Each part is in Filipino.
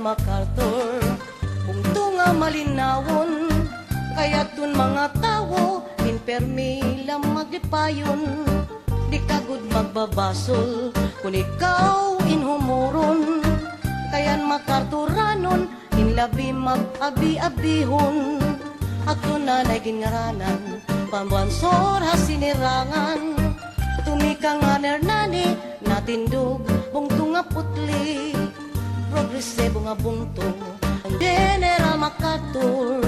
MacArthur. Kung ito nga malinawon, kaya dun mga tao, inpermi lang magdipayon. Di kagud magbabasol, kung ikaw inhumuron. Kayan MacArthuranon, inlabi mag-abi-abihon. Ato na nagingaranan, pambansor hasinirangan. Tumika nga nernani, natindog, bungtong nga putli. Progresibo nga bungtong, ang General MacArthur.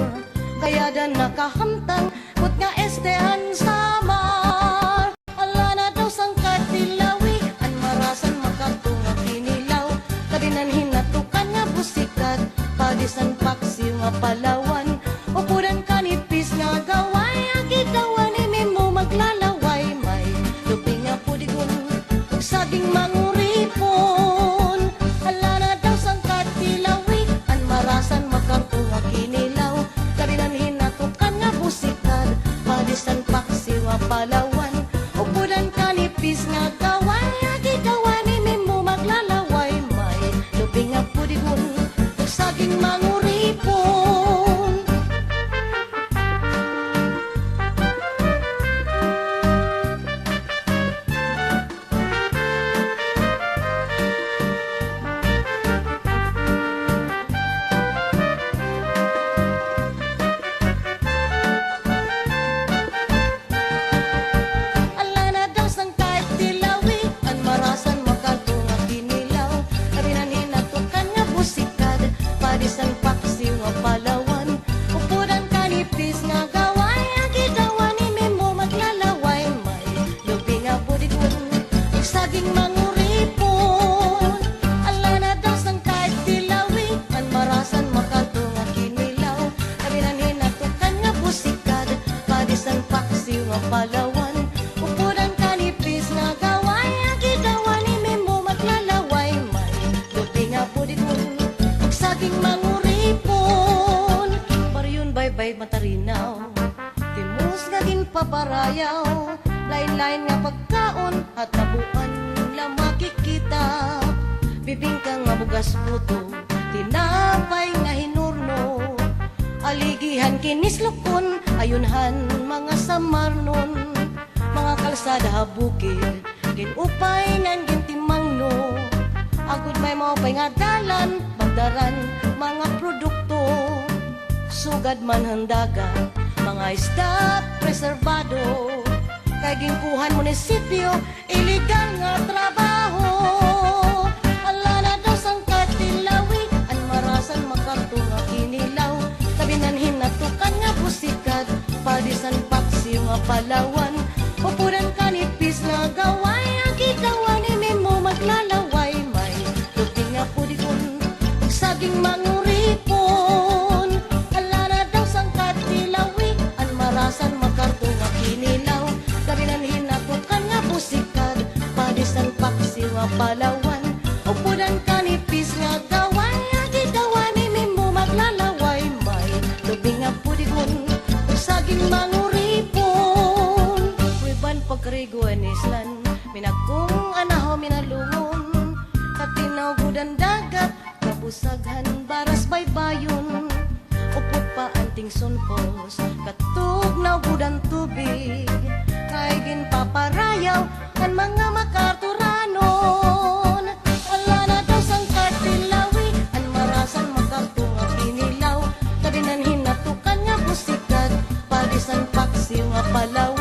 Kaya dan nakahamtang, put nga estehan samar. Ala na daw sang katilawi, an marasan MacArthur nga kinilaw. Kabinan hinatukan nga busikat, padisan paksiw nga Palawan. Upudan kanipis nga gaway, agitawan ni mo maglalaway. May lupi nga pudigon, ug saging manguripon. Ala na daw sang katilawi, an marasan MacArthur nga kinilaw. Kabinan hinatukan nga busikat, padisan paksiw nga Palawan. Upudan kanipis nga gaway, agitawan ni mo maglalaway. May lupi nga pudigon, ug saging manguripon. Padisan paksiw nga Palawan. Upudan kanipis nga gaway, agitawan ni mo maglalaway. May lupi nga budigon, ug saging manguripon. Ala na daw sang kahit tilawi, an marasan MacArthur nga kinilaw. Kabinan hinatukan nga busikad, padisan paksiw nga Palawan. Upudan kanipis nga gaway, agitawan ni mo maglalaway. May lupi nga budigon, saging manguripon. Baryon baybay matarinaw, timus nga ginpaparayaw. Lain-lain nga pagkaon at nabuan lang makikita. Bibingka nga bugas puto, tinapay nga hinurno. Aligihan kinislukon, ayunhan mga samarnon. Mga kalsada habukid, ginupay ngan gintimangno. Agud may maupay nga dalan, magdaran mga produkto. Sugad man handagan, mga isda preserbado. Kay ginkuhan munisipyo, iligal nga trabaho. Ala na daw sang katilawi, an marasan MacArthur nga kinilaw. Kabinan hinatukan nga busikat, padisan paksiw nga Palawan. Upudan kanipis nga gaway, agitawan ni mo maglalaway. May lupi nga pudigon, ug saging manguripon. Ala na daw sang katilawi, an marasan MacArthur nga kinilaw. Kabinan hinatukan nga busikat, padisan paksiw nga Palawan. Upudan kanipis nga gaway, agitawan ni mo maglalaway. May lupi nga pudigon, ug saging manguripon. Riban pagkarigoan islan, minagkong anahaw minalungon. Katinaw gudan dagat, kabusaghan baras baybayon. Upot pa anting sunpos, katugnaw gudan tubig. Kay ginpaparayaw kan mga MacArthuranon. Ala na daw sang katilawi, an marasan MacArthur nga kinilaw. Kabinan hinatukan nga busikat, padisan paksiw nga Palawan.